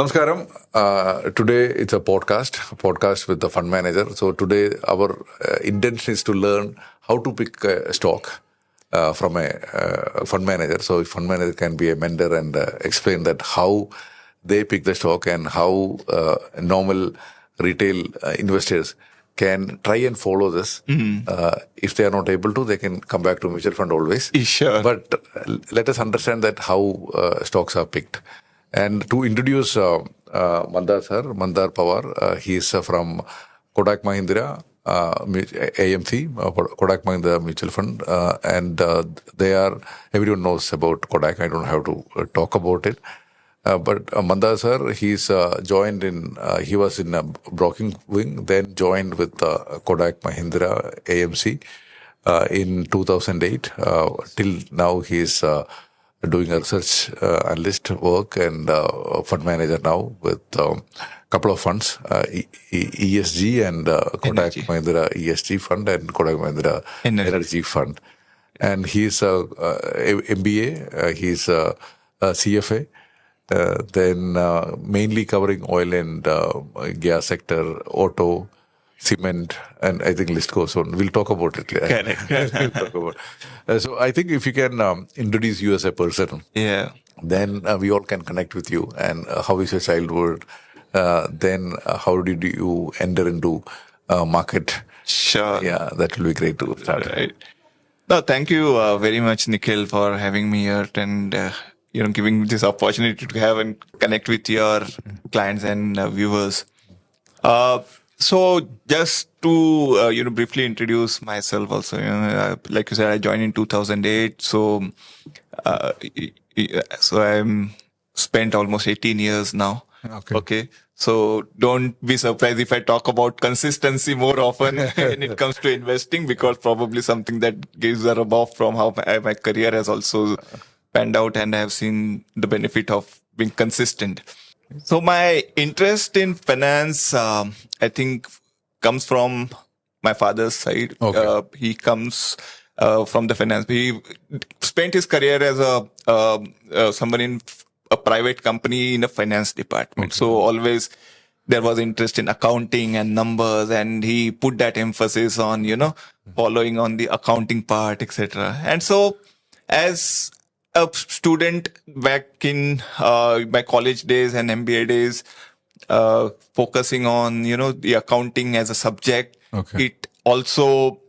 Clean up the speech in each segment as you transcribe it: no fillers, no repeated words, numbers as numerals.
Namaskaram. Today it's a podcast with the fund manager. So today our intention is to learn how to pick a stock from a fund manager. So a fund manager can be a mentor and explain that how they pick the stock and how normal retail investors can try and follow this. If they are not able to, they can come back to mutual fund always. Sure. But let us understand that how stocks are picked. And to introduce Mandar Pawar, he is from Kotak Mahindra AMC, Kotak Mahindra Mutual Fund, and everyone knows about Kotak. I don't have to talk about it. But Mandar sir, he was in a broking wing, then joined with Kotak Mahindra AMC in 2008. Till now, he is doing a research analyst work and fund manager now with a couple of funds, ESG and Kotak Mahindra ESG fund and Kotak Mahindra Energy fund. And he's a MBA, he's a CFA, then mainly covering oil and gas sector, auto, cement, and I think list goes on. We'll talk about it. Correct. So I think if you can introduce you as a person, then we all can connect with you. And how is your childhood? Then how did you enter into market? Sure. Yeah, that will be great to start. Right. No, thank you very much, Nikhil, for having me here and giving me this opportunity to have and connect with your clients and viewers. So just to briefly introduce myself also, like you said, I joined in 2008. So I'm spent almost 18 years now. Okay. So don't be surprised if I talk about consistency more often when it comes to investing, because probably something that gives a rub off from how my career has also panned out, and I have seen the benefit of being consistent. So my interest in finance, I think, comes from my father's side. Okay. He comes from the finance. He spent his career as someone in a private company in a finance department. Okay. So always there was interest in accounting and numbers, and he put that emphasis on, following on the accounting part, etc. And so as a student back in my college days and MBA days, focusing on, the accounting as a subject, it also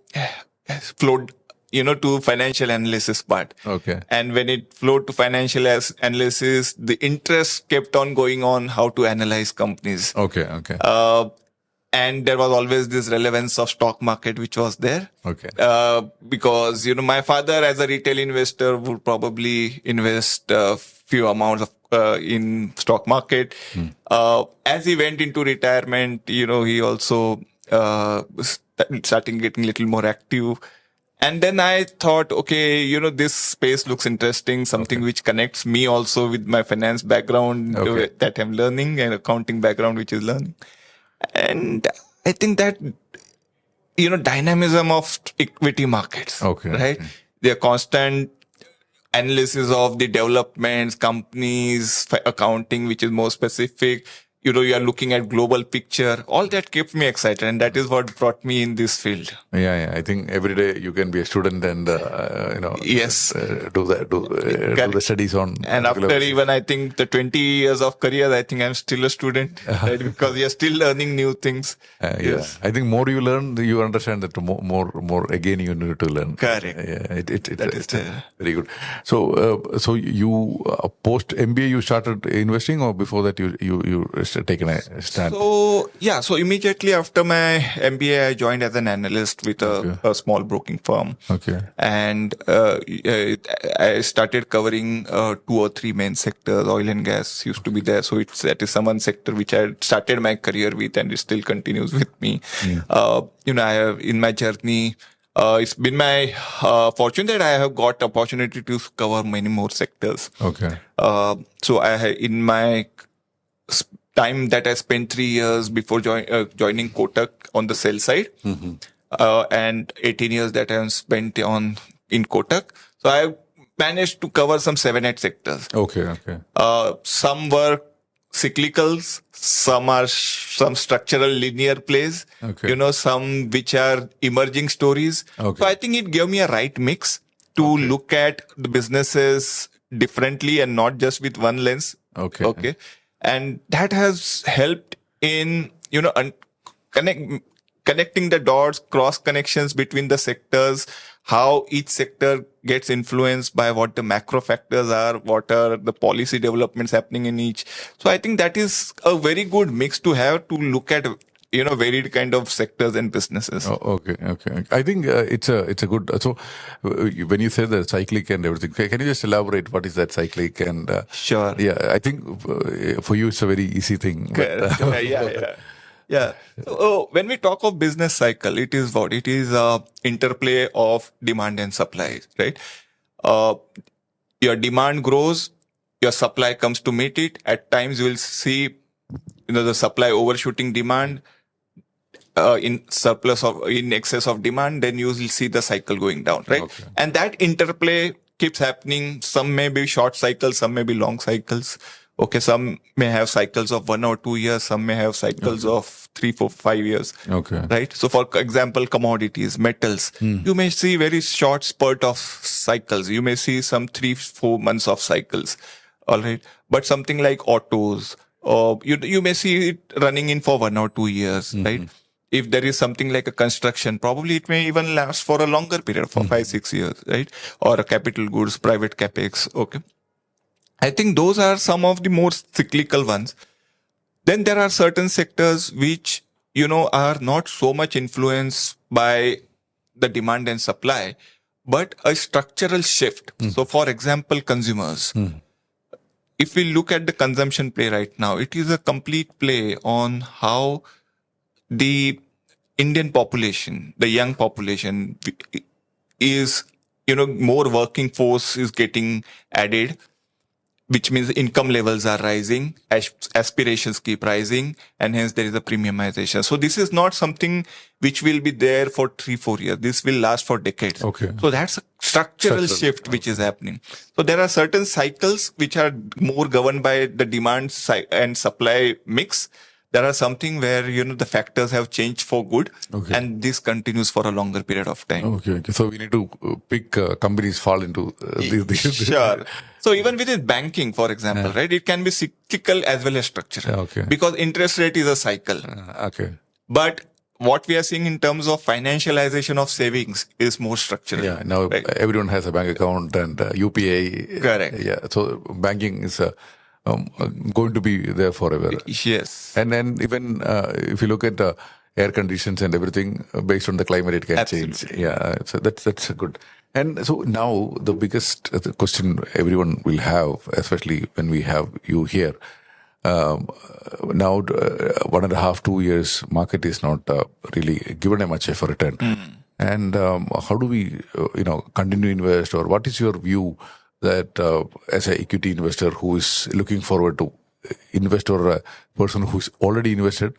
flowed, to financial analysis part. Okay. And when it flowed to financial analysis, the interest kept on going on how to analyze companies. Okay. And there was always this relevance of stock market, which was there. Okay. Because, my father as a retail investor would probably invest a few amounts of in stock market. As he went into retirement, he also started getting a little more active. And then I thought, okay, this space looks interesting, something which connects me also with my finance background that I'm learning, and accounting background, which is learning. And I think that, dynamism of equity markets, right? The constant analysis of the developments, companies, accounting, which is more specific. You are looking at global picture. All that kept me excited, and that is what brought me in this field. Yeah. I think every day you can be a student and Yes, do the studies on. And after even I think the 20 years of career, I think I'm still a student, right? Because you're still learning new things. Yes, I think more you learn, you understand that more again you need to learn. Correct. It's very good. So you post MBA you started investing, or before that you taken a stand? So immediately after my MBA, I joined as an analyst with a small broking firm. Okay. And I started covering 2 or 3 main sectors. Oil and gas used to be there. So that is one sector which I started my career with, and it still continues with me. I have, in my journey, it's been my fortune that I have got opportunity to cover many more sectors. Okay. So in my time that I spent 3 years before joining Kotak on the sell side, and 18 years that I have spent in Kotak. So I managed to cover some 7-8 sectors. Okay. Some were cyclicals, some are some structural linear plays, Okay. some which are emerging stories. Okay. So I think it gave me a right mix to look at the businesses differently and not just with one lens. Okay. And that has helped in, connecting the dots, cross connections between the sectors, how each sector gets influenced by what the macro factors are, what are the policy developments happening in each. So I think that is a very good mix to have to look at, varied kind of sectors and businesses. Oh, okay. I think it's a good. So when you say the cyclic and everything, can you just elaborate what is that cyclic? And Sure. yeah, I think for you it's a very easy thing. But, Yeah. So when we talk of business cycle, it is what? It is a interplay of demand and supply, right? Your demand grows, your supply comes to meet it. At times you will see, the supply overshooting demand, in excess of demand, then you will see the cycle going down, right? Okay. And that interplay keeps happening. Some may be short cycles, some may be long cycles. Okay, some may have cycles of 1 or 2 years, some may have cycles of 3, 4, 5 years. Okay. Right? So for example, commodities, metals, you may see very short spurt of cycles. You may see some 3, 4 months of cycles. All right. But something like autos, you may see it running in for 1 or 2 years, right? If there is something like a construction, probably it may even last for a longer period, for 5, 6 years, right? Or a capital goods, private capex. Okay. I think those are some of the more cyclical ones. Then there are certain sectors which, are not so much influenced by the demand and supply, but a structural shift. So for example, consumers. If we look at the consumption play right now, it is a complete play on how the Indian population, the young population is, more working force is getting added, which means income levels are rising, aspirations keep rising, and hence there is a premiumization. So this is not something which will be there for 3, 4 years. This will last for decades. Okay. So that's a structural shift which is happening. So there are certain cycles which are more governed by the demand and supply mix. There are something where, the factors have changed for good, and this continues for a longer period of time. Okay. So we need to pick companies fall into these. Sure. So even within banking, for example, right, it can be cyclical as well as structural. Okay. Because interest rate is a cycle. Okay. But what we are seeing in terms of financialization of savings is more structural. Yeah. Now everyone has a bank account and UPI. Correct. Yeah. So banking is going to be there forever. Yes. And then even if you look at air conditions and everything, based on the climate, it can change. Yeah, so that's good. And so now the biggest question everyone will have, especially when we have you here, now 1.5, 2 years, market is not really given a much for return. And how do we, continue to invest, or what is your view that as an equity investor who is looking forward to invest, or a person who's already invested?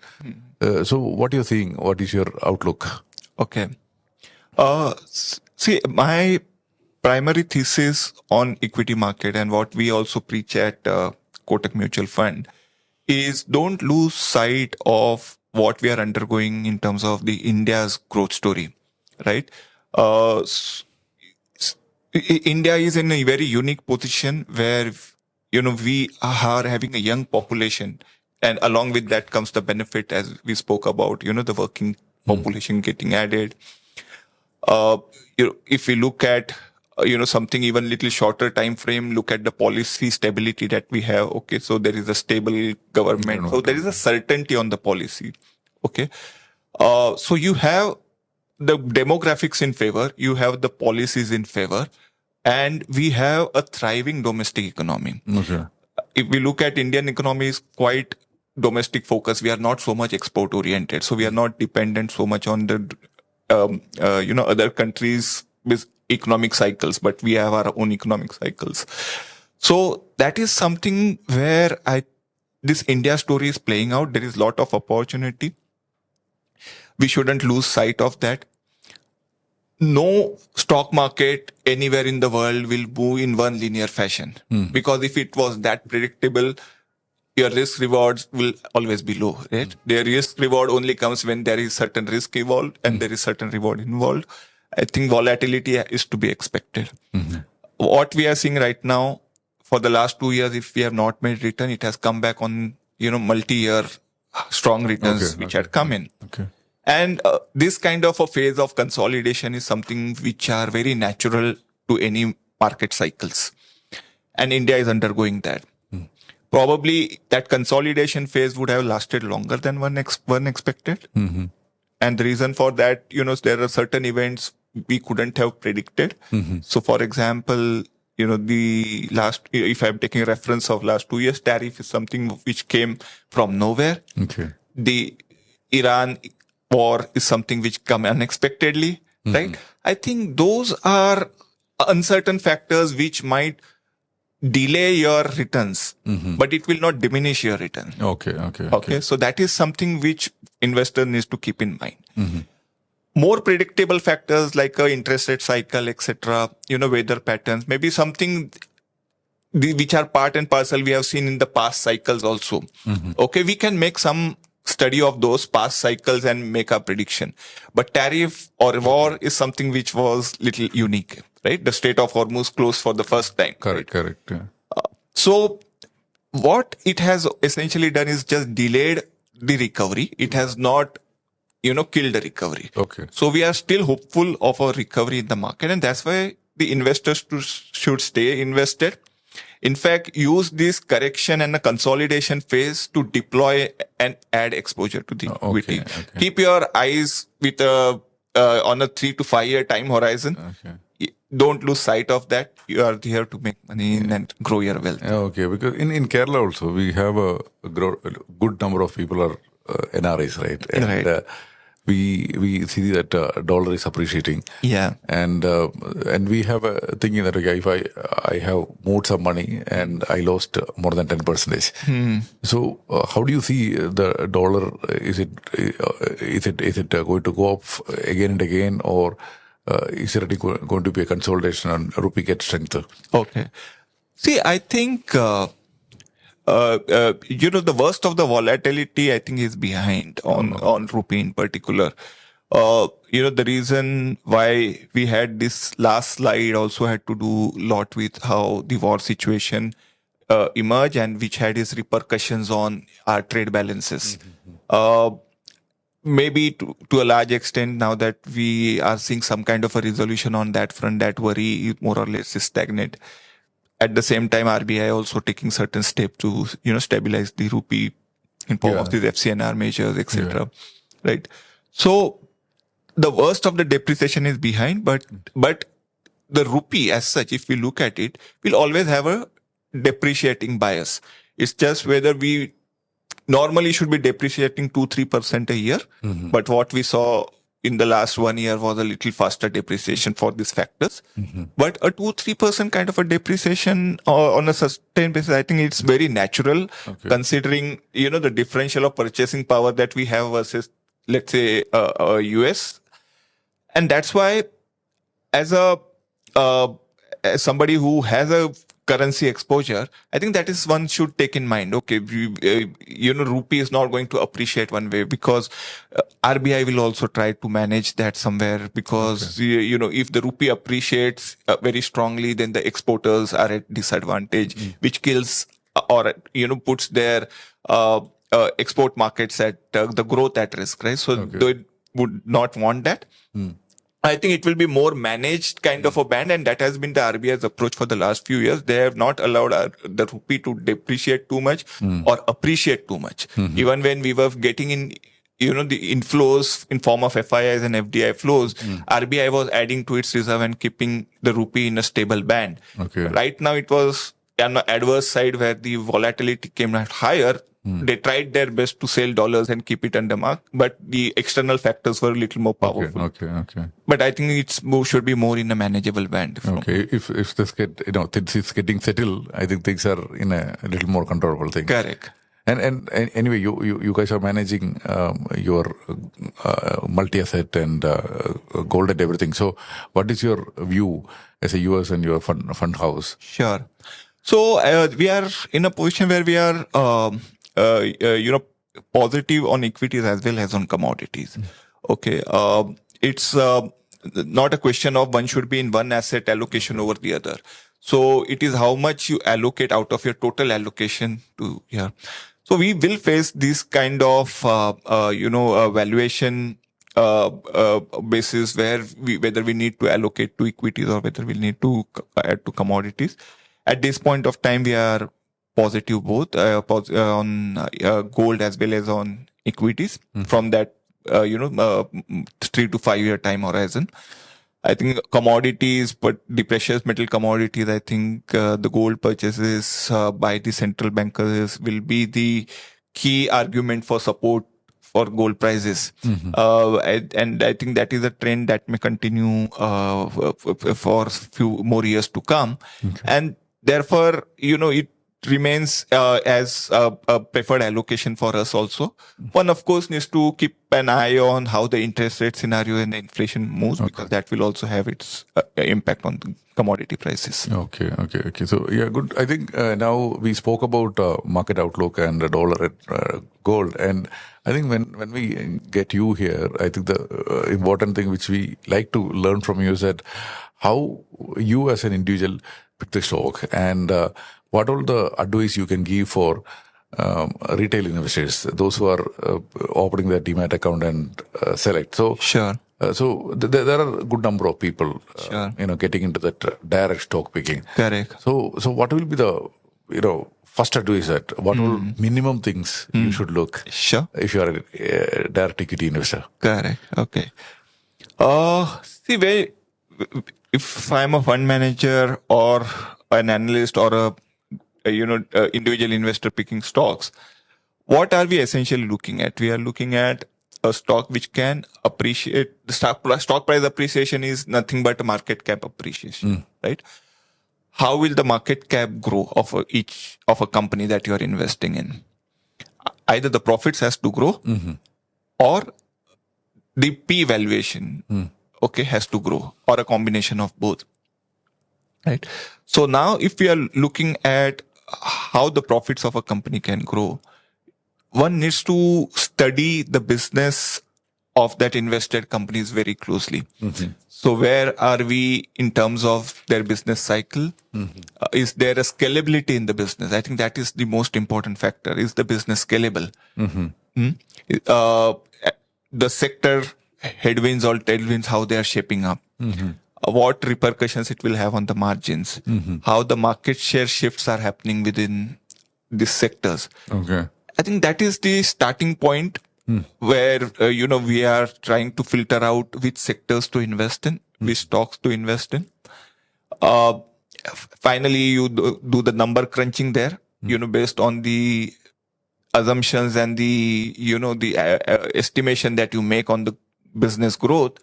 So what you're seeing, what is your outlook? Okay. See, my primary thesis on equity market and what we also preach at Kotak Mutual Fund is don't lose sight of what we are undergoing in terms of the India's growth story, right? India is in a very unique position where, we are having a young population, and along with that comes the benefit, as we spoke about, the working population getting added. If we look at, something even little shorter time frame, look at the policy stability that we have. Okay. So there is a stable government. So there is a certainty on the policy. Okay. So you have the demographics in favor, you have the policies in favor, and we have a thriving domestic economy. Okay. If we look at Indian economy is quite domestic focused. We are not so much export oriented. So we are not dependent so much on the, other countries with economic cycles, but we have our own economic cycles. So that is something where this India story is playing out. There is a lot of opportunity. We shouldn't lose sight of that. No stock market anywhere in the world will move in one linear fashion. Because if it was that predictable, your risk rewards will always be low, right? The risk reward only comes when there is certain risk involved and there is certain reward involved. I think volatility is to be expected. What we are seeing right now for the last 2 years, if we have not made return, it has come back on, multi-year strong returns which had come in. Okay. And this kind of a phase of consolidation is something which are very natural to any market cycles. And India is undergoing that. Probably that consolidation phase would have lasted longer than one expected. And the reason for that, there are certain events we couldn't have predicted. So for example, the last, if I'm taking a reference of last 2 years, tariff is something which came from nowhere. Okay. The Iran war is something which come unexpectedly, right? I think those are uncertain factors which might delay your returns, but it will not diminish your return. Okay. So that is something which investor needs to keep in mind. More predictable factors like a interest rate cycle, etc., weather patterns, maybe something which are part and parcel we have seen in the past cycles also. Okay, we can make some study of those past cycles and make a prediction. But tariff or war is something which was little unique, right? The Strait of Hormuz closed for the first time. Correct. Yeah. So what it has essentially done is just delayed the recovery. It has not, killed the recovery. Okay. So we are still hopeful of a recovery in the market, and that's why the investors should stay invested. In fact, use this correction and the consolidation phase to deploy and add exposure to the equity. Okay. Keep your eyes with on a 3 to 5 year time horizon. Okay. Don't lose sight of that. You are here to make money and grow your wealth. Okay, because in Kerala also we have a good number of people are NRIs, right? And, Right. We see that dollar is appreciating. Yeah. And we have a thinking that okay, if I have moved some money and I lost more than 10%. So how do you see the dollar? Is it going to go up again and again, or is there going to be a consolidation and rupee get strengthened? Okay. See, I think the worst of the volatility, I think, is behind on rupee in particular. The reason why we had this last slide also had to do a lot with how the war situation emerged and which had its repercussions on our trade balances. Maybe to a large extent, now that we are seeing some kind of a resolution on that front, that worry more or less is stagnant. At the same time, RBI also taking certain steps to, stabilize the rupee in form of these FCNR measures, etc. Right. So the worst of the depreciation is behind, but the rupee as such, if we look at it, will always have a depreciating bias. It's just whether we normally should be depreciating 2-3% a year. But what we saw in the last 1 year was a little faster depreciation for these factors. But a 2-3% kind of a depreciation on a sustained basis, I think it's very natural considering, the differential of purchasing power that we have versus, let's say, US. And that's why as somebody who has a currency exposure, I think that is one should take in mind. Okay, rupee is not going to appreciate one way because RBI will also try to manage that somewhere because, if the rupee appreciates very strongly, then the exporters are at disadvantage, which kills or, puts their export markets at the growth at risk, right? So they would not want that. I think it will be more managed kind of a band, and that has been the RBI's approach for the last few years. They have not allowed the rupee to depreciate too much or appreciate too much. Even when we were getting in, the inflows in form of FIIs and FDI flows, RBI was adding to its reserve and keeping the rupee in a stable band. Right now it was on the adverse side where the volatility came out higher. They tried their best to sell dollars and keep it under mark, but the external factors were a little more powerful. Okay. But I think should be more in a manageable band. Okay, if this things is getting settled, I think things are in a little more controllable thing. Correct. And anyway, you guys are managing your multi-asset and gold and everything. So, what is your view as a US and your fund house? Sure. So we are in a position where we are, positive on equities as well as on commodities. Okay, it's not a question of one should be in one asset allocation over the other. So it is how much you allocate out of your total allocation to here. So we will face this kind of valuation basis where whether we need to allocate to equities or whether we need to add to commodities. At this point of time, we are positive both on gold as well as on equities from that 3 to 5 year time horizon. I think commodities, but the precious metal commodities, I think the gold purchases by the central bankers will be the key argument for support for gold prices. And I think that is a trend that may continue for a few more years to come. Okay. And therefore, it remains as a preferred allocation for us also. One, of course, needs to keep an eye on how the interest rate scenario and the inflation moves, because that will also have its impact on the commodity prices. Okay. So, yeah, good. I think now we spoke about market outlook and the dollar and gold. And I think when we get you here, I think the important thing which we like to learn from you is that how you as an individual pick the stock and what all the advice you can give for retail investors, those who are opening their demat account and select. So, sure. So there are a good number of people, getting into that direct stock picking. Correct. So what will be the first advice that what all minimum things you should look? Sure. If you are a direct equity investor. Correct. Okay. If I'm a fund manager or an analyst or a individual investor picking stocks, what are we essentially looking at? We are looking at a stock which can appreciate. The stock price appreciation is nothing but a market cap appreciation, right? How will the market cap grow of each of a company that you are investing in? Either the profits has to grow or the P valuation, has to grow, or a combination of both. Right. So now if we are looking at how the profits of a company can grow, one needs to study the business of that invested companies very closely. So where are we in terms of their business cycle? Is there a scalability in the business? I think that is the most important factor. Is the business scalable? The sector headwinds or tailwinds, how they are shaping up. What repercussions it will have on the margins, how the market share shifts are happening within these sectors. Okay, I think that is the starting point where we are trying to filter out which sectors to invest in, which stocks to invest in. Finally, you do the number crunching there, based on the assumptions and the estimation that you make on the business growth.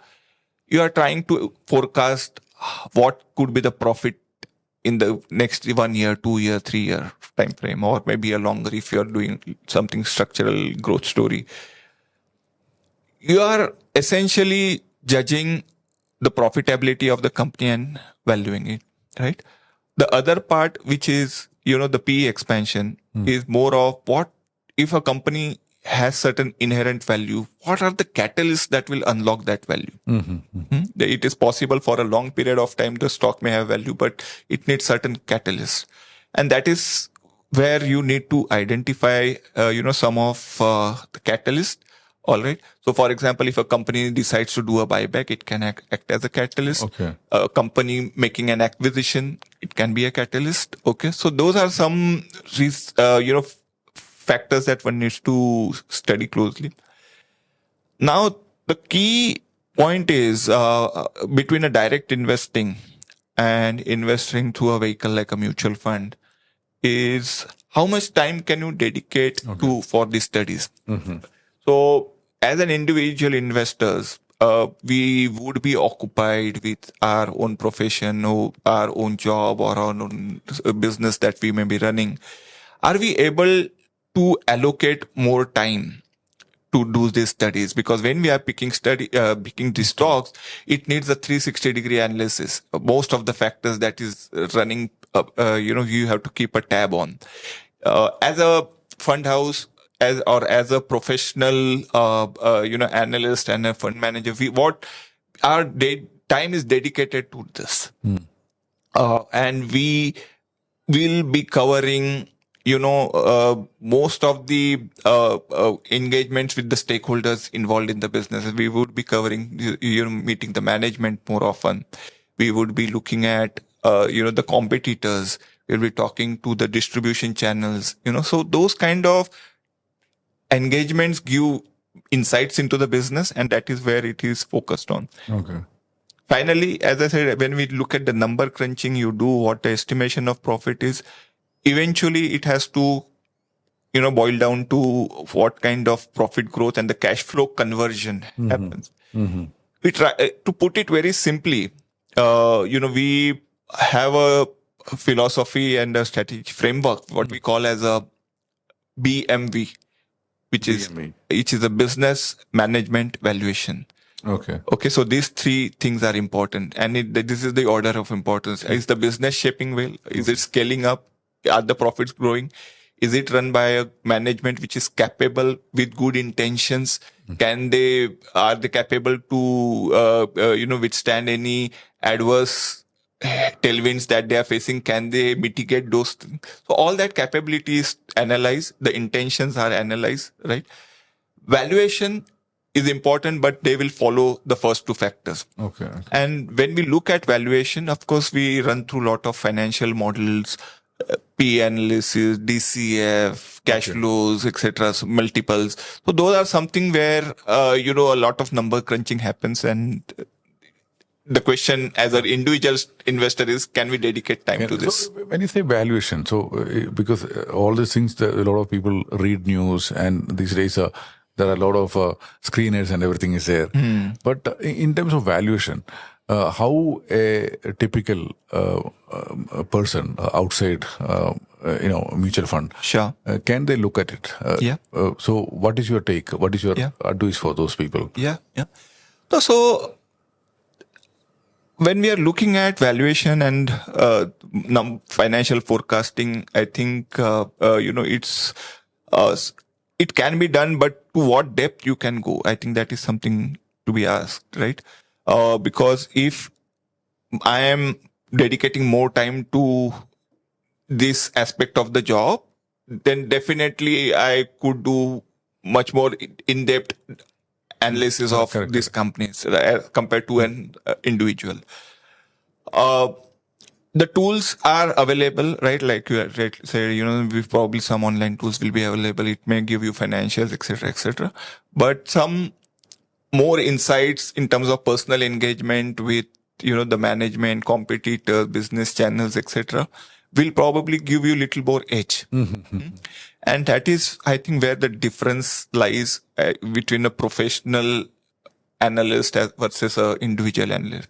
You are trying to forecast what could be the profit in the next 1 year, 2 year, 3 year time frame, or maybe a longer if you are doing something structural growth story. You are essentially judging the profitability of the company and valuing it, right? The other part, which is, the PE expansion, is more of what if a company has certain inherent value, what are the catalysts that will unlock that value? It is possible for a long period of time the stock may have value, but it needs certain catalysts. And that is where you need to identify, some of the catalysts. All right. So, for example, if a company decides to do a buyback, it can act as a catalyst. Okay. A company making an acquisition, it can be a catalyst. Okay. So, those are some, factors that one needs to study closely. Now, the key point is between a direct investing and investing through a vehicle like a mutual fund is how much time can you dedicate for these studies. So, as an individual investors, we would be occupied with our own profession or our own job or our own business that we may be running. Are we able to allocate more time to do these studies? Because when we are picking these stocks, it needs a 360-degree analysis. Most of the factors that is running you have to keep a tab on. As a fund house, as a professional, analyst and a fund manager, our time is dedicated to this. And we will be covering, most of the engagements with the stakeholders involved in the business. We would be covering, meeting the management more often. We would be looking at, the competitors. We'll be talking to the distribution channels, so those kind of engagements give insights into the business, and that is where it is focused on. Okay. Finally, as I said, when we look at the number crunching, you do what the estimation of profit is. Eventually, it has to, boil down to what kind of profit growth and the cash flow conversion happens. We try to put it very simply. We have a philosophy and a strategy framework, what we call as a BMV, which is a business management valuation. Okay. So these three things are important, and this is the order of importance. Is the business shaping well? Is it scaling up? Are the profits growing? Is it run by a management which is capable with good intentions? Are they capable to, withstand any adverse tailwinds that they are facing? Can they mitigate those things? So all that capability is analyzed. The intentions are analyzed, right? Valuation is important, but they will follow the first two factors. Okay. And when we look at valuation, of course, we run through a lot of financial models, P analysis, DCF, cash flows, etc., so multiples. So those are something where, a lot of number crunching happens. And the question as an individual investor is, can we dedicate time to this? So when you say valuation, because all these things, that a lot of people read news, and these days there are a lot of screeners and everything is there. But in terms of valuation, how a typical person outside, mutual fund, can they look at it? So what is your take? What is your advice for those people? So when we are looking at valuation and financial forecasting, I think it can be done, but to what depth you can go, I think that is something to be asked, right? Because if I am dedicating more time to this aspect of the job, then definitely I could do much more in-depth analysis of these companies compared to an individual. The tools are available, right? Like you said, probably some online tools will be available. It may give you financials, etc. But some more insights in terms of personal engagement with, the management, competitors, business channels, etc., will probably give you a little more edge. And that is, I think, where the difference lies between a professional analyst versus an individual analyst.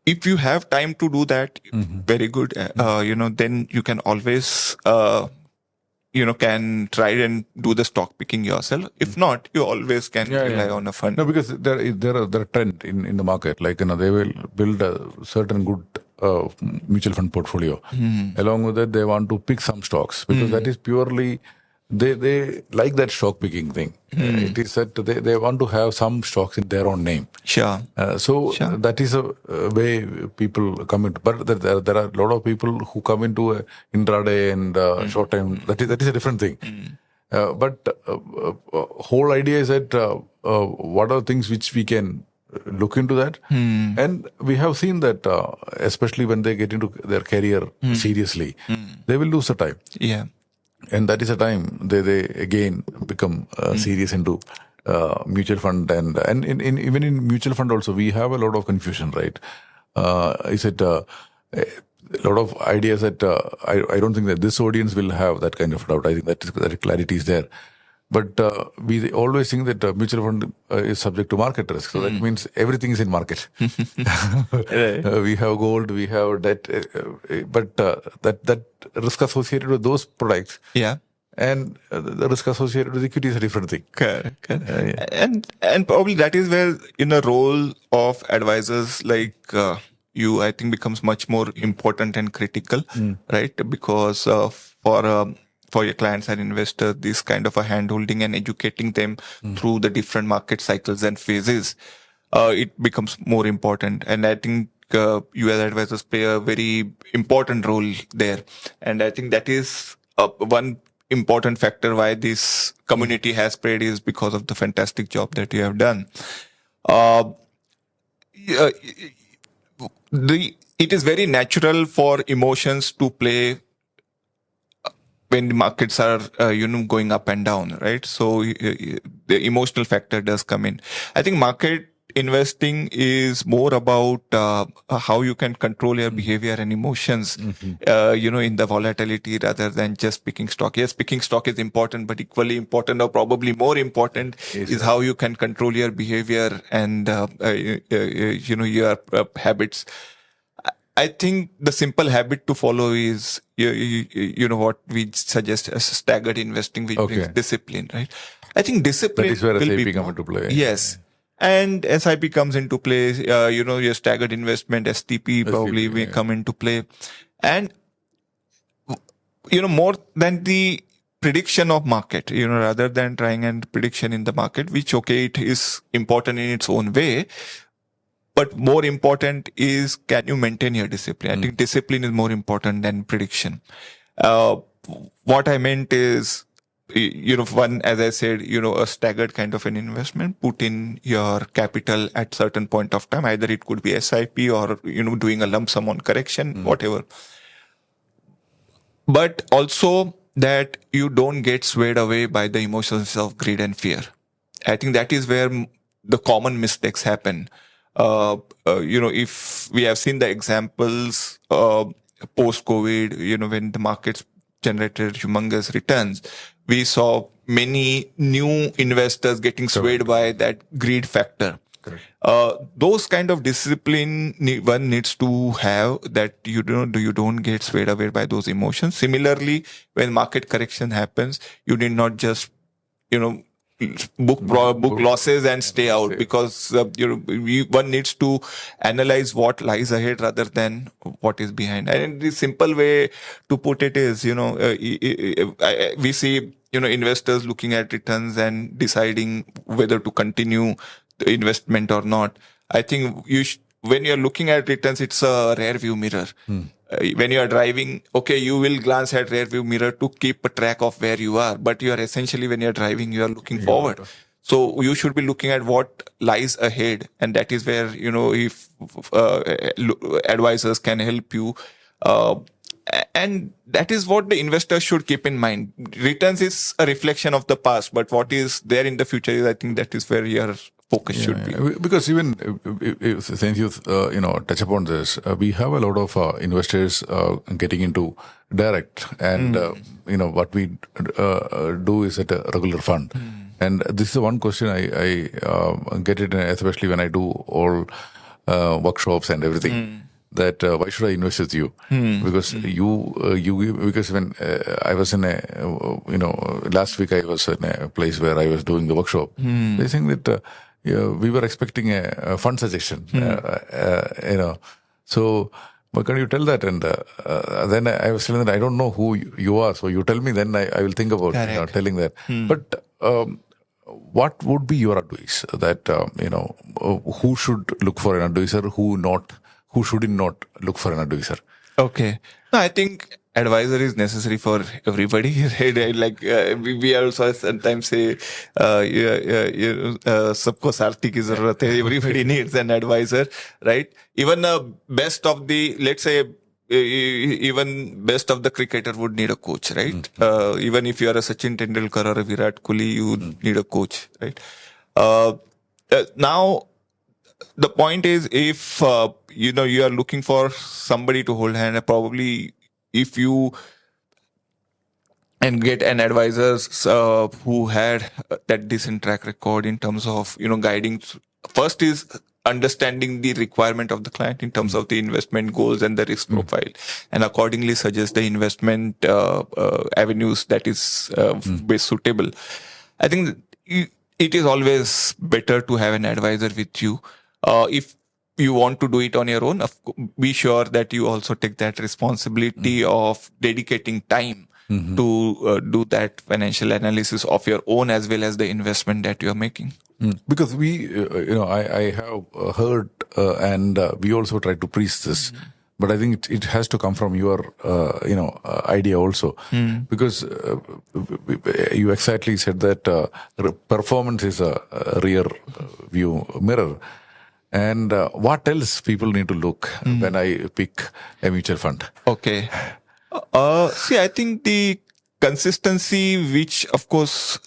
If you have time to do that, very good. Then you can always, can try and do the stock picking yourself. If not, you always can rely on a fund. No, because there are trend in the market. Like, they will build a certain good mutual fund portfolio. Along with that, they want to pick some stocks, because that is purely, they like that stock picking thing. It is that they want to have some stocks in their own name. That is a way people come into. But there are a lot of people who come into intraday and short time. That is a different thing. But whole idea is that what are things which we can look into that. And we have seen that, especially when they get into their career seriously, they will lose the time. And that is a time they again become serious into mutual fund. And even in mutual fund also, we have a lot of confusion, right? Is it a lot of ideas that I don't think that this audience will have that kind of doubt. I think that clarity is there. But we always think that mutual fund is subject to market risk. So that means everything is in market. We have gold, we have debt, but that risk associated with those products, and the risk associated with equity is a different thing. Correct. And probably that is where, in a role of advisors like you, I think, becomes much more important and critical, right? Because for your clients and investors, this kind of a hand-holding and educating them through the different market cycles and phases, it becomes more important. And I think you as advisors play a very important role there. And I think that is one important factor why this community has spread is because of the fantastic job that you have done. Yeah, it is very natural for emotions to play when the markets are going up and down, right? So the emotional factor does come in. I think market investing is more about how you can control your behavior and emotions in the volatility rather than just picking stock. Yes, picking stock is important, but equally important or probably more important is how you can control your behavior and your habits. I think the simple habit to follow is, what we suggest as staggered investing, which brings discipline, right? I think discipline that is where will SIP come into play. Yes. And SIP comes into play, your staggered investment, STP probably will come into play. And, more than the prediction of market, rather than trying and prediction in the market, which, it is important in its own way. But more important is, can you maintain your discipline? I think discipline is more important than prediction. What I meant is, one, as I said, a staggered kind of an investment, put in your capital at certain point of time. Either it could be SIP or, doing a lump sum on correction, whatever. But also that you don't get swayed away by the emotions of greed and fear. I think that is where the common mistakes happen. If we have seen the examples post-COVID, when the markets generated humongous returns, we saw many new investors getting swayed by that greed factor. Those kind of discipline one needs to have, that you don't get swayed away by those emotions. Similarly, when market correction happens, you need not just book losses and stay out, because one needs to analyze what lies ahead rather than what is behind. And the simple way to put it is, we see investors looking at returns and deciding whether to continue the investment or not. I think when you're looking at returns, it's a rear view mirror. When you are driving, you will glance at rear view mirror to keep a track of where you are. But you are essentially, when you are driving, you are looking forward. So you should be looking at what lies ahead. And that is where, if advisors can help you. And that is what the investors should keep in mind. Returns is a reflection of the past, but what is there in the future is, I think, that is where your focus should be. Because even since you touch upon this, we have a lot of investors getting into direct, and what we do is at a regular fund. And this is the one question I get it, especially when I do all workshops and everything. That why should I invest with you? Because because when I was in last week I was in a place where I was doing the workshop. They think that we were expecting a fund suggestion, So, but can you tell that? And then I was telling that I don't know who you are, so you tell me. Then I will think about telling that. But what would be your advice? That who should look for an advisor, who should not look for an advisor? Okay. No, I think advisor is necessary for everybody. Like we also sometimes say, sabko sarthi ki zarurat hai. Everybody needs an advisor, right? Even best of the, let's say, even best of the cricketer would need a coach, right? Even if you are a Sachin Tendulkar or a Virat Kohli, you need a coach, right? Now, the point is, if you are looking for somebody to hold hand, probably if you and get an advisor who had that decent track record in terms of guiding. First is understanding the requirement of the client in terms of the investment goals and the risk profile, and accordingly suggest the investment avenues that is best suitable. I think it is always better to have an advisor with you. If you want to do it on your own, be sure that you also take that responsibility of dedicating time to do that financial analysis of your own as well as the investment that you are making. Because I have heard and we also try to preach this, but I think it has to come from your, idea also. Because you exactly said that performance is a rear view mirror. And what else people need to look when I pick a mutual fund? Okay. See, I think the consistency, which of course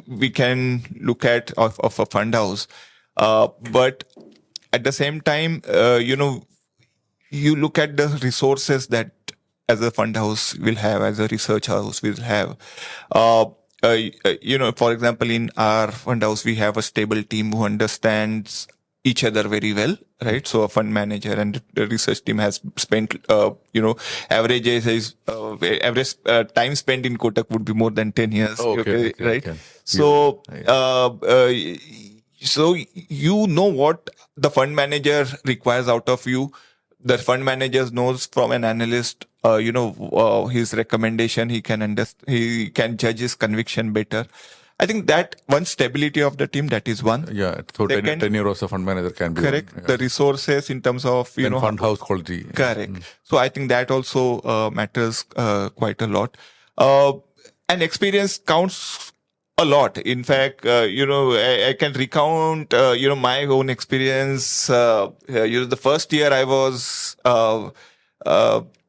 we can look at of a fund house, but at the same time, you look at the resources that as a fund house will have, as a research house will have. For example, in our fund house, we have a stable team who understands each other very well, right? So a fund manager and the research team has spent, average time spent in Kotak would be more than 10 years. Okay, right? okay. So, so you know what the fund manager requires out of you. The fund manager knows from an analyst, his recommendation. He can judge his conviction better. I think that one, stability of the team, that is one. Yeah, so Second, tenure of a fund manager can be correct. one, yeah. The resources in terms of fund house quality. Correct. So I think that also matters quite a lot. And experience counts a lot. In fact, I can recount my own experience. The first year I was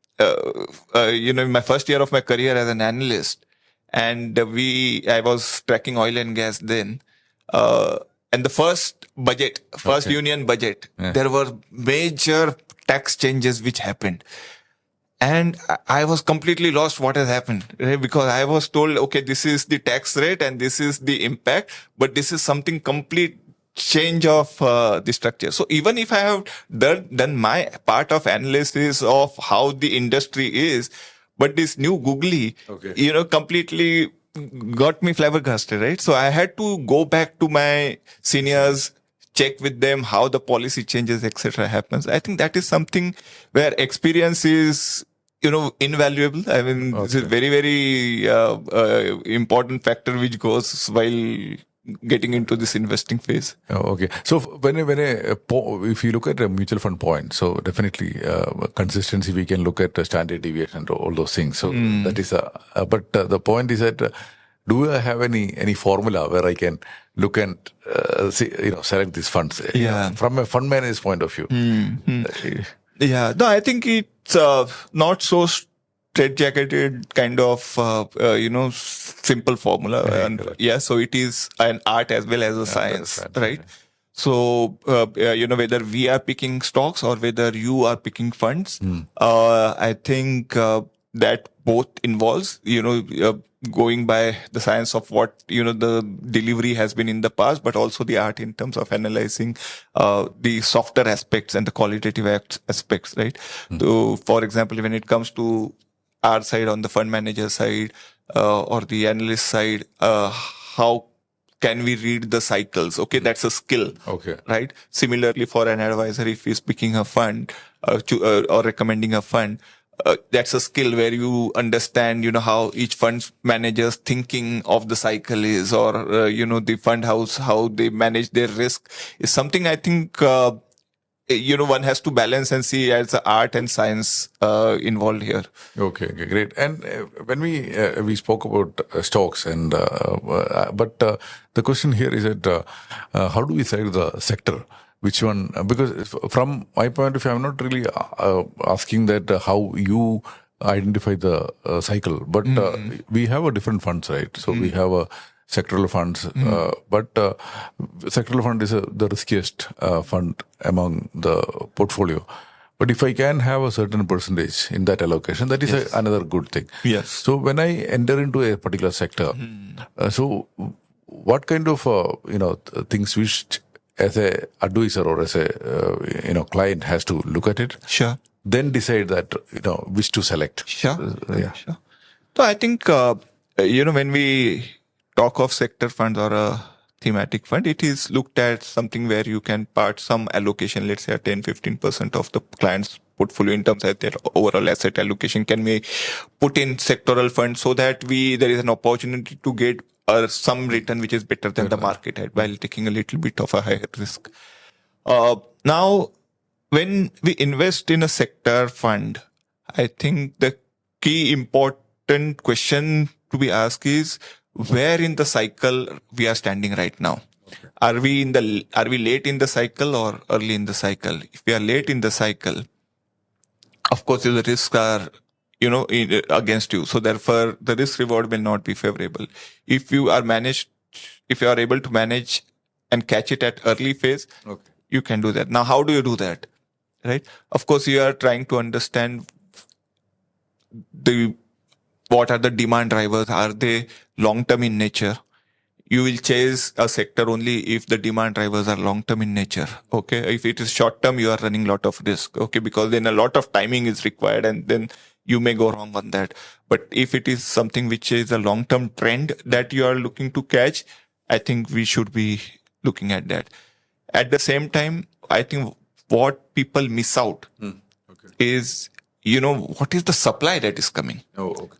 in my first year of my career as an analyst. And I was tracking oil and gas then. And the first union budget, there were major tax changes which happened. And I was completely lost what has happened, right? Because I was told, okay, this is the tax rate and this is the impact, but this is something complete change of the structure. So even if I have done my part of analysis of how the industry is, but this new googly, completely got me flabbergasted, right? So I had to go back to my seniors, check with them how the policy changes, etc. happens. I think that is something where experience is, invaluable. I mean, this is very, very important factor which goes while getting into this investing phase. Okay. So if you look at a mutual fund point, so definitely consistency, we can look at standard deviation and all those things. So that is but the point is that do I have any formula where I can look and select these funds from a fund manager's point of view? Yeah, no, I think it's not so straitjacketed kind of, simple formula. So it is an art as well as a science, right? So, whether we are picking stocks or whether you are picking funds, I think that both involves, going by the science of what, the delivery has been in the past, but also the art in terms of analyzing the softer aspects and the qualitative aspects, right? So, for example, when it comes to our side, on the fund manager side or the analyst side, how can we read the cycles? Okay, that's a skill. Okay. Right? Similarly, for an advisor, if he's picking a fund or recommending a fund, that's a skill where you understand, how each fund manager's thinking of the cycle is, or, the fund house, how they manage their risk is something I think, one has to balance and see as the art and science involved here. Okay, great. And when we spoke about stocks, and but the question here is that how do we select the sector? Which one? Because from my point of view, I'm not really asking that how you identify the cycle, but we have a different funds, right? So we have a sectoral funds, but sectoral fund is the riskiest fund among the portfolio. But if I can have a certain percentage in that allocation, that is another good thing. Yes. So when I enter into a particular sector, so what kind of things which as a advisor or as a client has to look at it? Sure. Then decide that which to select. Sure. Sure. So I think when we talk of sector funds or a thematic fund. It is looked at something where you can part some allocation, let's say 10-15% of the client's portfolio in terms of their overall asset allocation can be put in sectoral funds so that there is an opportunity to get some return which is better than the market had while taking a little bit of a higher risk. Now, when we invest in a sector fund, I think the key important question to be asked is where in the cycle we are standing right now. Are we late in the cycle or early in the cycle? If we are late in the cycle, of course, the risks are, against you. So therefore, the risk reward will not be favorable. If you are able to manage and catch it at early phase, you can do that. Now, how do you do that? Right? Of course, you are trying to understand what are the demand drivers? Are they long-term in nature? You will chase a sector only if the demand drivers are long-term in nature. Okay. If it is short-term, you are running a lot of risk. Okay. Because then a lot of timing is required and then you may go wrong on that. But if it is something which is a long-term trend that you are looking to catch, I think we should be looking at that. At the same time, I think what people miss out is, what is the supply that is coming?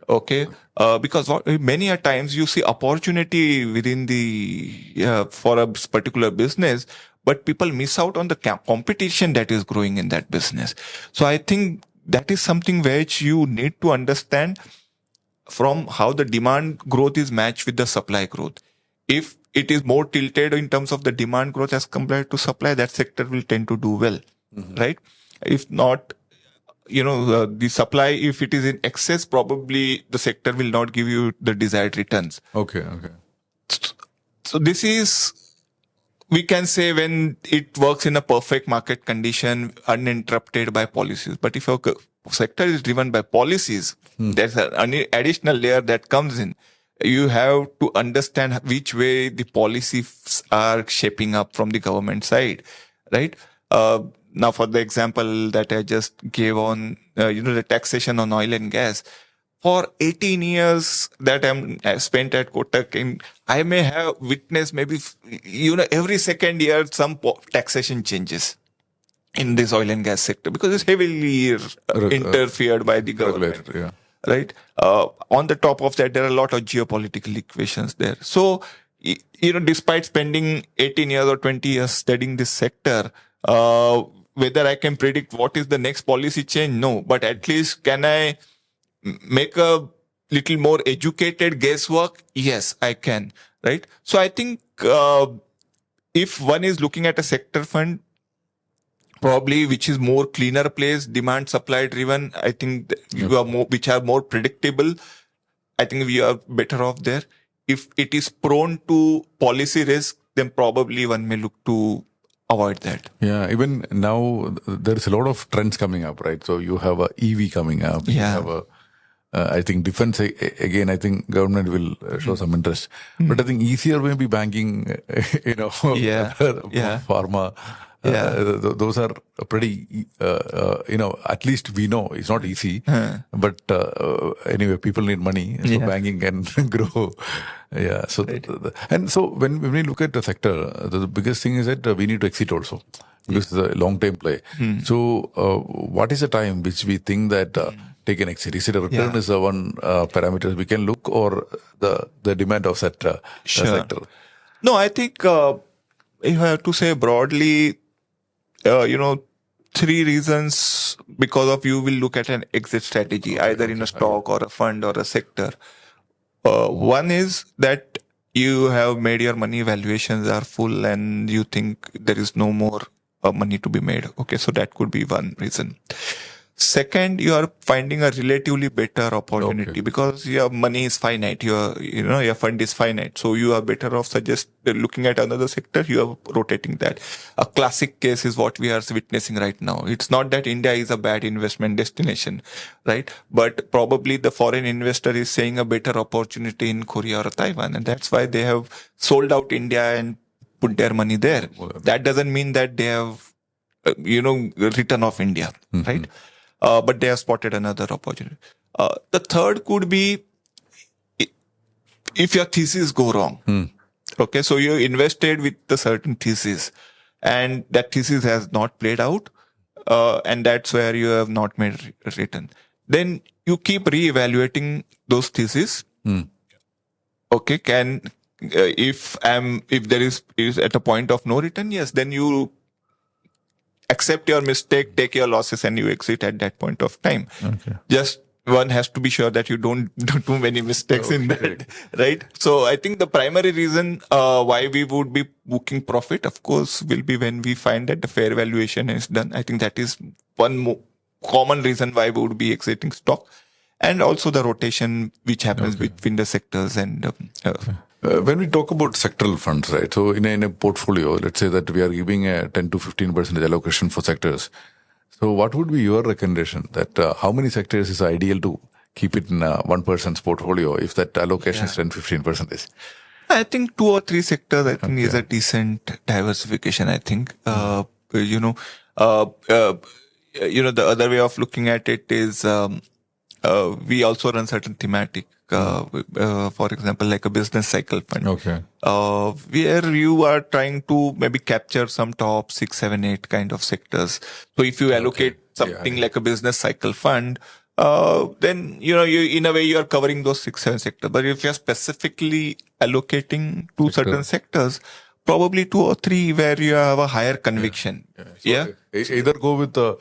Okay. Because many a times you see opportunity within for a particular business, but people miss out on the competition that is growing in that business. So I think that is something which you need to understand from how the demand growth is matched with the supply growth. If it is more tilted in terms of the demand growth as compared to supply, that sector will tend to do well, right? If not, the supply, if it is in excess, probably the sector will not give you the desired returns. Okay. So this is, we can say, when it works in a perfect market condition, uninterrupted by policies. But if your sector is driven by policies, there's an additional layer that comes in. You have to understand which way the policies are shaping up from the government side, right? Now, for the example that I just gave on, the taxation on oil and gas, for 18 years that I spent at Kotak, and I may have witnessed maybe, every second year some taxation changes in this oil and gas sector because it's heavily interfered by the government. Yeah. Right? On the top of that, there are a lot of geopolitical equations there. So, despite spending 18 years or 20 years studying this sector, whether I can predict what is the next policy change, no. But at least can I make a little more educated guesswork? Yes, I can. Right? So I think if one is looking at a sector fund, probably which is more cleaner place, demand supply driven, I think which are more predictable, I think we are better off there. If it is prone to policy risk, then probably one may look to avoid that. Yeah, even now there's a lot of trends coming up, right? So you have a EV coming up. Yeah. You have I think defense, again, I think government will show some interest. But I think easier may be banking, pharma. Those are pretty, at least we know it's not easy. But anyway, people need money. So banking can grow. Yeah. So, and so when we look at the sector, the biggest thing is that we need to exit also. Because it's a long-term play. So what is the time which we think that take an exit? Is it a return is the one parameter we can look, or the demand of that sector? No, I think if I have to say broadly, 3 reasons because of you will look at an exit strategy, either in a stock or a fund or a sector. One is that you have made your money, valuations are full, and you think there is no more money to be made. Okay, so that could be one reason. Second, you are finding a relatively better opportunity because your money is finite. Your fund is finite. So you are better off looking at another sector. You are rotating that. A classic case is what we are witnessing right now. It's not that India is a bad investment destination, right? But probably the foreign investor is seeing a better opportunity in Korea or Taiwan. And that's why they have sold out India and put their money there. That doesn't mean that they have, written off India, right? But they have spotted another opportunity. The third could be if your thesis go wrong, Okay. So you invested with a certain thesis and that thesis has not played out. And that's where you have not made return. Then you keep reevaluating those theses. Okay. If there is at a point of no return, yes, then you accept your mistake, take your losses, and you exit at that point of time. Okay. Just one has to be sure that you don't do too many mistakes in that, right? So I think the primary reason why we would be booking profit, of course, will be when we find that the fair valuation is done. I think that is one common reason why we would be exiting stock. And also the rotation which happens between the sectors and when we talk about sectoral funds, right? So in a portfolio, let's say that we are giving a 10 to 15% allocation for sectors. So what would be your recommendation that how many sectors is ideal to keep it in one person's portfolio if that allocation is 10-15%? I think 2 or 3 sectors, I think is a decent diversification. I think, the other way of looking at it is, we also run certain thematic, for example, like a business cycle fund. Okay. Where you are trying to maybe capture some top 6, 7, 8 kind of sectors. So if you allocate something like a business cycle fund, then, you in a way you are covering those 6, 7 sectors. But if you are specifically allocating to certain sectors, probably 2 or 3 where you have a higher conviction. So either go with the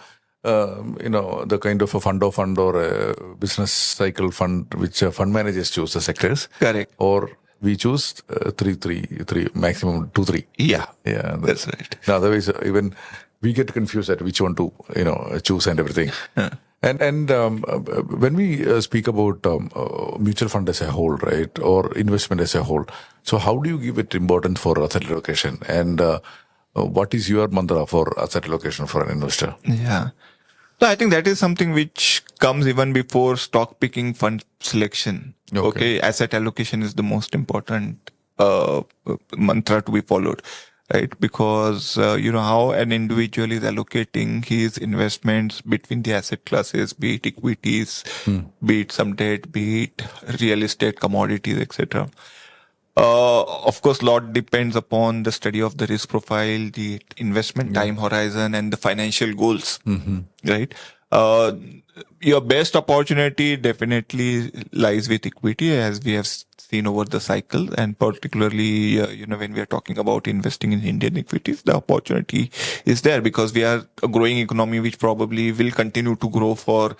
kind of a fund of fund or a business cycle fund, which fund managers choose the sectors. Correct. Or we choose 3, maximum 2, 3. Yeah. Yeah. That's right. Otherwise, even we get confused at which one to, choose and everything. And when we speak about mutual fund as a whole, right, or investment as a whole, so how do you give it importance for asset allocation? And what is your mantra for asset allocation for an investor? Yeah. So I think that is something which comes even before stock picking fund selection. Okay. Asset allocation is the most important mantra to be followed, right? Because, how an individual is allocating his investments between the asset classes, be it equities, be it some debt, be it real estate, commodities, etc. Of course, lot depends upon the study of the risk profile, the investment time horizon, and the financial goals, right? Your best opportunity definitely lies with equity, as we have seen over the cycle, and particularly, when we are talking about investing in Indian equities, the opportunity is there because we are a growing economy which probably will continue to grow for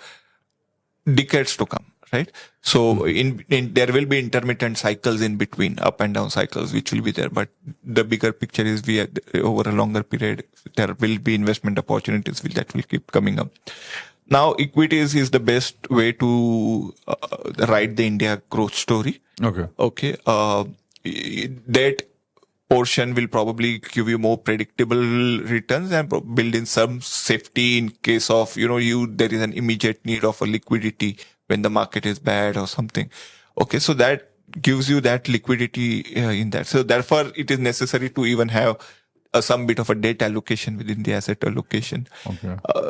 decades to come. Right. So there will be intermittent cycles in between, up and down cycles, which will be there. But the bigger picture is over a longer period, there will be investment opportunities that will keep coming up. Now, equities is the best way to ride the India growth story. Okay. That portion will probably give you more predictable returns and build in some safety in case of, there is an immediate need of a liquidity when the market is bad or something. Okay. So that gives you that liquidity in that. So therefore it is necessary to even have some bit of a debt allocation within the asset allocation.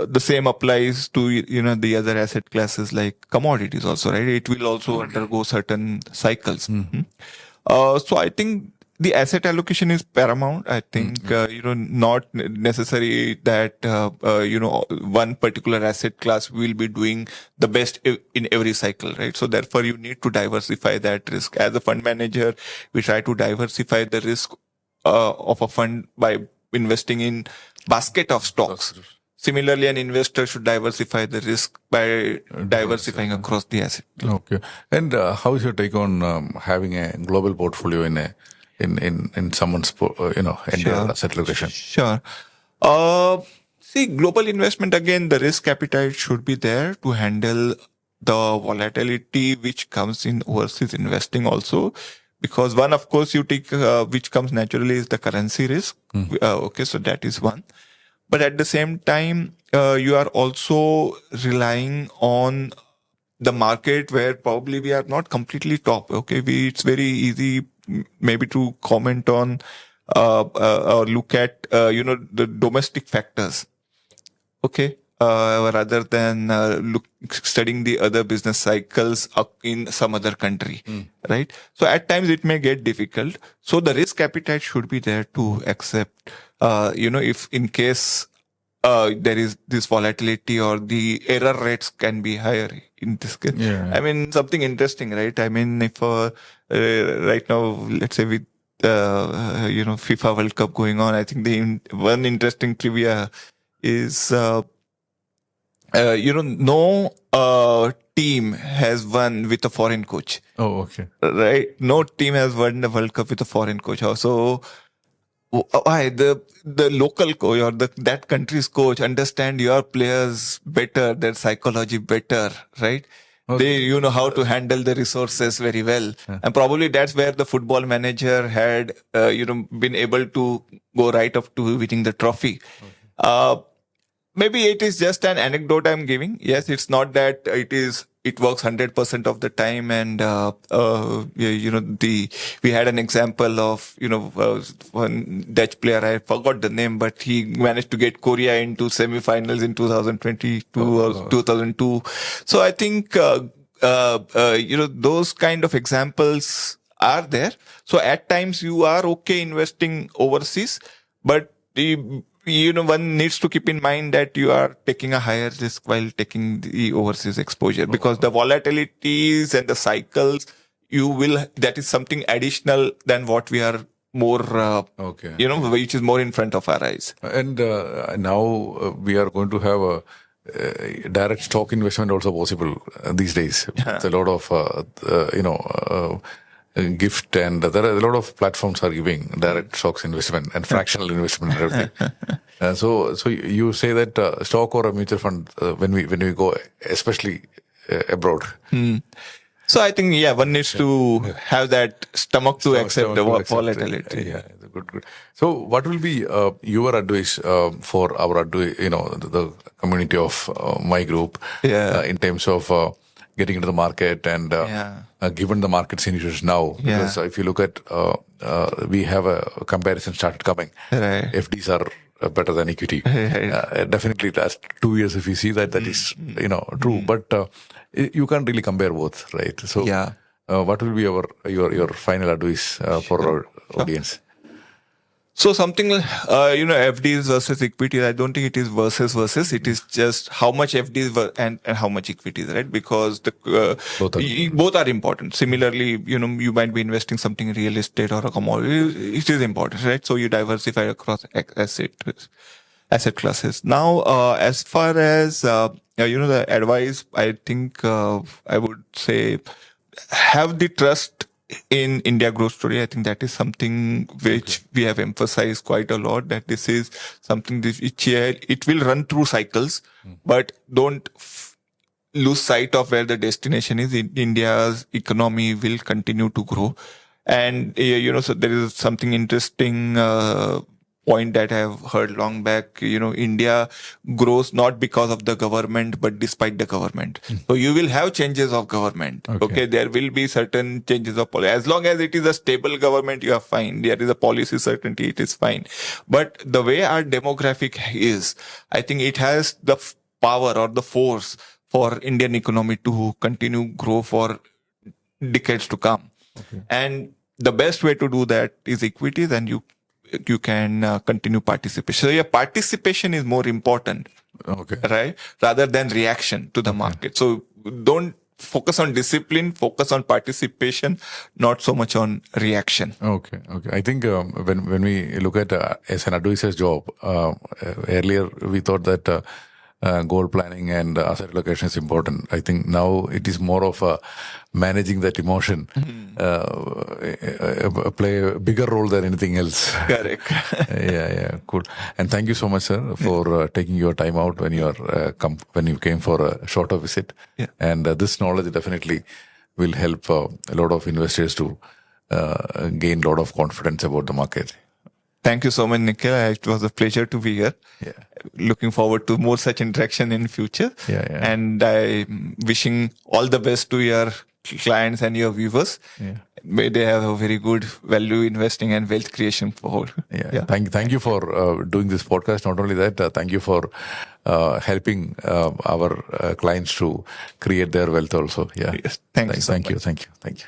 The same applies to, the other asset classes like commodities also, right? It will also undergo certain cycles. So I think the asset allocation is paramount. I think, not necessary that, one particular asset class will be doing the best in every cycle, right? So therefore you need to diversify that risk. As a fund manager, we try to diversify the risk of a fund by investing in basket of stocks. Similarly, an investor should diversify the risk by diversifying across the asset. Okay. And how is your take on having a global portfolio in someone's asset allocation? Sure. See, global investment, again, the risk appetite should be there to handle the volatility which comes in overseas investing also. Because one, of course, you take, which comes naturally is the currency risk. Okay, so that is one. But at the same time, you are also relying on the market where probably we are not completely top. Okay, it's very easy maybe to comment on or look at, the domestic factors. Okay. rather than studying the other business cycles in some other country, right? So at times it may get difficult. So the risk appetite should be there to accept, if in case there is this volatility or the error rates can be higher in this case. Yeah. I mean, something interesting, right? I mean, if right now, let's say with FIFA World Cup going on, I think the one interesting trivia is, no team has won with a foreign coach. Oh, okay. Right? No team has won the World Cup with a foreign coach. So why the local coach or that country's coach understand your players better, their psychology better, right? Okay. They how to handle the resources very well. And probably that's where the football manager had been able to go right up to winning the trophy. Maybe it is just an anecdote I'm giving. Yes, it's not that it works 100% of the time. And, we had an example of, one Dutch player, I forgot the name, but he managed to get Korea into semifinals in 2022 or 2002. So I think, those kind of examples are there. So at times you are okay investing overseas, but one needs to keep in mind that you are taking a higher risk while taking the overseas exposure, because the volatilities and the cycles, that is something additional than what we are more, which is more in front of our eyes. And now we are going to have a direct stock investment also possible these days. Yeah. It's a lot of, gift, and there are a lot of platforms are giving direct stocks investment and fractional investment and everything. So you say that stock or a mutual fund when we go, especially abroad. So I think one needs to have that stomach to accept the volatility. Yeah, good. So what will be your advice for our the community of my group in terms of getting into the market and given the market situation now, because if you look at, we have a comparison started coming. Right. FDs are better than equity. Definitely last 2 years, if you see that is, true. But you can't really compare both, right? So what will be your final advice for our audience? So something, FDs versus equities, I don't think it is versus. It is just how much FDs and how much equities, right? Because both are important. Similarly, you might be investing something in real estate or a commodity. It is important, right? So you diversify across asset classes. Now, as far as, the advice, I think, I would say have the trust in India growth story. I think that is something which we have emphasized quite a lot, that this is something which it will run through cycles, but don't lose sight of where the destination is. India's economy will continue to grow. And, so there is something interesting, point that I have heard long back. India grows not because of the government, but despite the government. So you will have changes of government. Okay. There will be certain changes of policy. As long as it is a stable government, you are fine. There is a policy certainty, it is fine. But the way our demographic is, I think it has the power or the force for Indian economy to continue grow for decades to come. And the best way to do that is equities, and you can continue participation. So your participation is more important, right? Rather than reaction to the market. So don't focus on discipline, focus on participation, not so much on reaction. Okay. I think when we look at as an advisor's job, earlier we thought that goal planning and asset allocation is important. I think now it is more of managing that emotion, play a bigger role than anything else. Correct. Yeah, cool. And thank you so much, sir, for taking your time out when you came for a shorter visit. And this knowledge definitely will help a lot of investors to gain a lot of confidence about the market. Thank you so much, Nikhil. It was a pleasure to be here. Looking forward to more such interaction in future. And I'm wishing all the best to your clients and your viewers. may they have a very good value investing and wealth creation for whole. Yeah. Thank you for doing this podcast. Not only that, thank you for helping our clients to create their wealth also. Yeah. Yes. Thank you so much. Thank you.